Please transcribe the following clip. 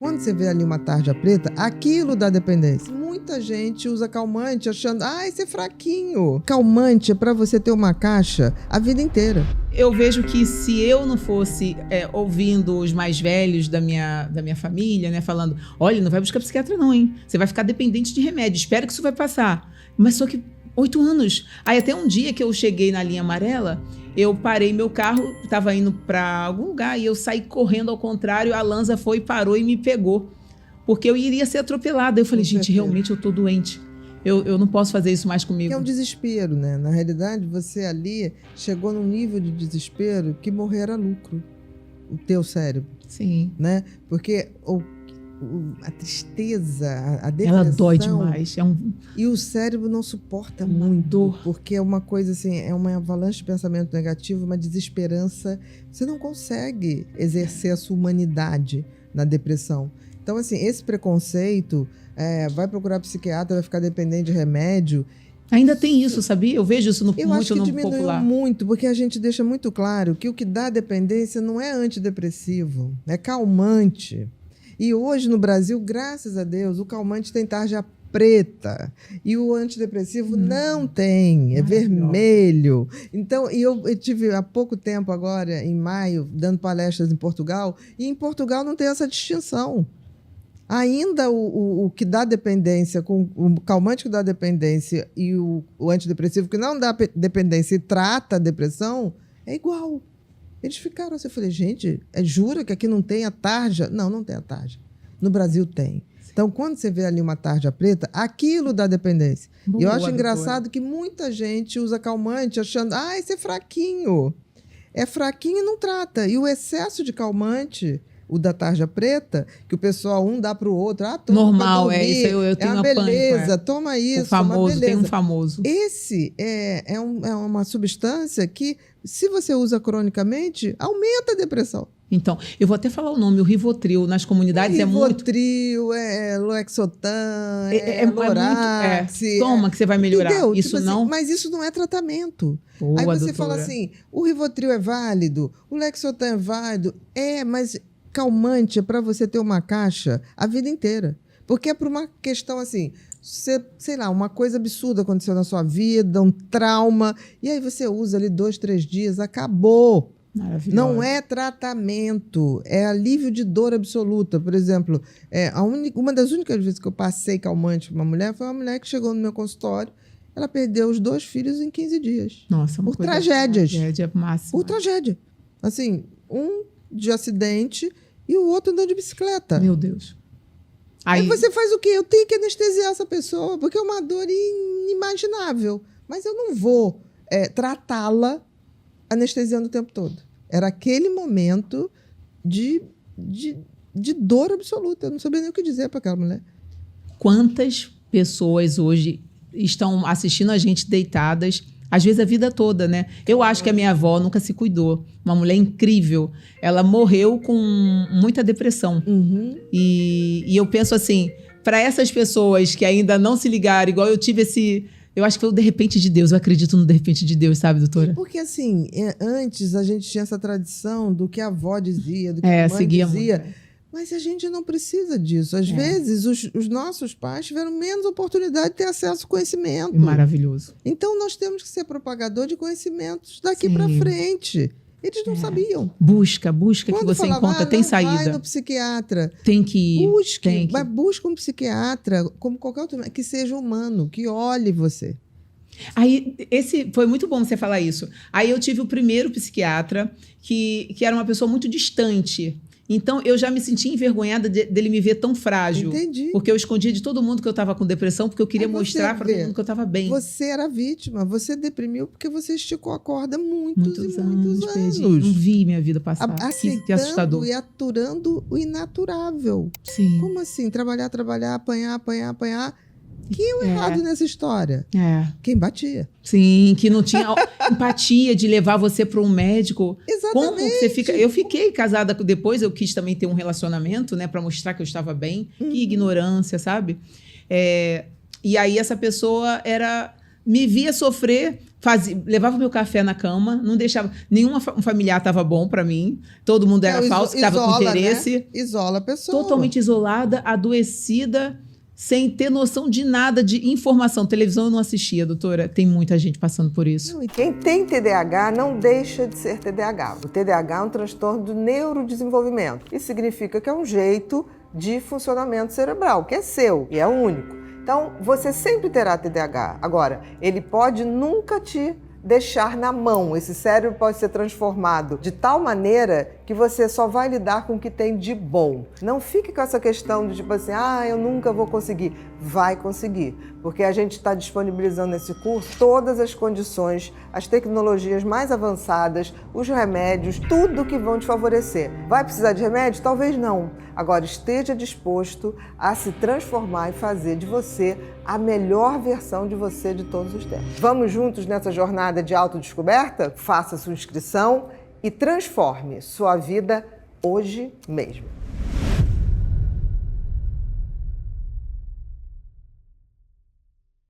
Quando você vê ali uma tarja preta, aquilo dá dependência. Muita gente usa calmante achando, esse é fraquinho. Calmante é pra você ter uma caixa a vida inteira. Eu vejo que se eu não fosse ouvindo os mais velhos da minha família, né, falando, olha, não vai buscar psiquiatra não, hein? Você vai ficar dependente de remédio, espera que isso vai passar. Mas só que 8 anos. Aí até um dia que eu cheguei na linha amarela, eu parei meu carro, estava indo para algum lugar e eu saí correndo ao contrário, a Lanza foi, parou e me pegou. Porque eu iria ser atropelada. Eu falei, gente, realmente eu tô doente. Eu não posso fazer isso mais comigo. É um desespero, né? Na realidade, você ali chegou num nível de desespero que morrer era lucro. O teu cérebro. Sim. Né? Porque a tristeza, a depressão... Ela dói demais. E o cérebro não suporta muito. Dor. Porque é uma coisa assim, é uma avalanche de pensamento negativo, uma desesperança. Você não consegue exercer a sua humanidade na depressão. Então, assim, esse preconceito, vai procurar psiquiatra, vai ficar dependente de remédio. Ainda tem isso, sabia? Eu vejo isso muito no popular. Eu acho que diminuiu muito, porque a gente deixa muito claro que o que dá dependência não é antidepressivo, é calmante. E hoje no Brasil, graças a Deus, o calmante tem tarja preta e o antidepressivo não tem, é vermelho. Então, eu tive há pouco tempo agora, em maio, dando palestras em Portugal, e em Portugal não tem essa distinção. Ainda o que dá dependência, com o calmante que dá dependência e o antidepressivo que não dá dependência e trata a depressão, é igual. Eles ficaram assim, eu falei, gente, jura que aqui não tem a tarja? Não, não tem a tarja. No Brasil tem. Então, quando você vê ali uma tarja preta, aquilo dá dependência. E eu acho engraçado que muita gente usa calmante achando, esse é fraquinho. É fraquinho e não trata. E o excesso de calmante, o da tarja preta, que o pessoal dá para o outro. Toma normal, isso eu tenho uma beleza, toma isso. O famoso, tem um famoso. Esse é uma substância que, se você usa cronicamente, aumenta a depressão. Então, eu vou até falar o nome, o Rivotril, nas comunidades é muito... Rivotril, Loexotan, Lorax. Toma que você vai melhorar. Entendeu? Isso tipo não... assim, mas isso não é tratamento. Boa, aí você doutora. fala assim, o Rivotril é válido, o Loexotan é válido. Mas calmante é para você ter uma caixa a vida inteira. Porque é por uma questão assim... sei lá, uma coisa absurda aconteceu na sua vida, um trauma, e aí você usa ali 2, 3 dias, acabou. Não é tratamento, é alívio de dor absoluta. Por exemplo, uma das únicas vezes que eu passei calmante para uma mulher foi uma mulher que chegou no meu consultório, ela perdeu os 2 filhos em 15 dias. Nossa, por tragédias. Tragédia máxima. Por tragédia. Assim, um de acidente e o outro andando de bicicleta. Meu Deus. Aí você faz o quê? Eu tenho que anestesiar essa pessoa, porque é uma dor inimaginável. Mas eu não vou tratá-la anestesiando o tempo todo. Era aquele momento de dor absoluta. Eu não sabia nem o que dizer para aquela mulher. Quantas pessoas hoje estão assistindo a gente deitadas, às vezes a vida toda, né? Eu acho que a minha avó nunca se cuidou. Uma mulher incrível. Ela morreu com muita depressão. E eu penso assim, para essas pessoas que ainda não se ligaram, igual eu tive esse... Eu acho que foi o de repente de Deus. Eu acredito no de repente de Deus, sabe, doutora? Porque, assim, antes a gente tinha essa tradição do que a avó dizia, do que a mãe dizia. Muito. Mas a gente não precisa disso. Às vezes, os nossos pais tiveram menos oportunidade de ter acesso ao conhecimento. Maravilhoso. Então, nós temos que ser propagador de conhecimentos daqui para frente. Eles não sabiam. Busca quando que você encontra, tem saída. Vai no psiquiatra. Tem que ir. Busca um psiquiatra, como qualquer outro, que seja humano, que olhe você. Aí, foi muito bom você falar isso. Aí eu tive o primeiro psiquiatra, que era uma pessoa muito distante. Então, eu já me senti envergonhada dele me ver tão frágil. Entendi. Porque eu escondia de todo mundo que eu estava com depressão, porque eu queria mostrar para todo mundo que eu estava bem. Você era vítima, você deprimiu porque você esticou a corda muitos anos. Não vi minha vida passar. Que assustador. E aturando o inaturável. Sim. Como assim? Trabalhar, apanhar. Quem é o errado nessa história? Quem batia. Sim, que não tinha empatia de levar você para um médico. Exatamente. Como que você fica? Eu fiquei casada depois, eu quis também ter um relacionamento, né, para mostrar que eu estava bem. Que ignorância, sabe? E aí essa pessoa me via sofrer, levava meu café na cama, não deixava... Nenhum familiar estava bom para mim, todo mundo era falso, que estava com interesse. Né? Isola a pessoa. Totalmente isolada, adoecida, sem ter noção de nada, de informação. Televisão eu não assistia, doutora. Tem muita gente passando por isso. Quem tem TDAH não deixa de ser TDAH. O TDAH é um transtorno do neurodesenvolvimento. Isso significa que é um jeito de funcionamento cerebral, que é seu e é único. Então, você sempre terá TDAH. Agora, ele pode nunca te deixar na mão. Esse cérebro pode ser transformado de tal maneira que você só vai lidar com o que tem de bom. Não fique com essa questão de tipo assim, eu nunca vou conseguir. Vai conseguir, porque a gente está disponibilizando nesse curso todas as condições, as tecnologias mais avançadas, os remédios, tudo que vão te favorecer. Vai precisar de remédio? Talvez não. Agora, esteja disposto a se transformar e fazer de você a melhor versão de você de todos os tempos. Vamos juntos nessa jornada de autodescoberta? Faça sua inscrição e transforme sua vida hoje mesmo.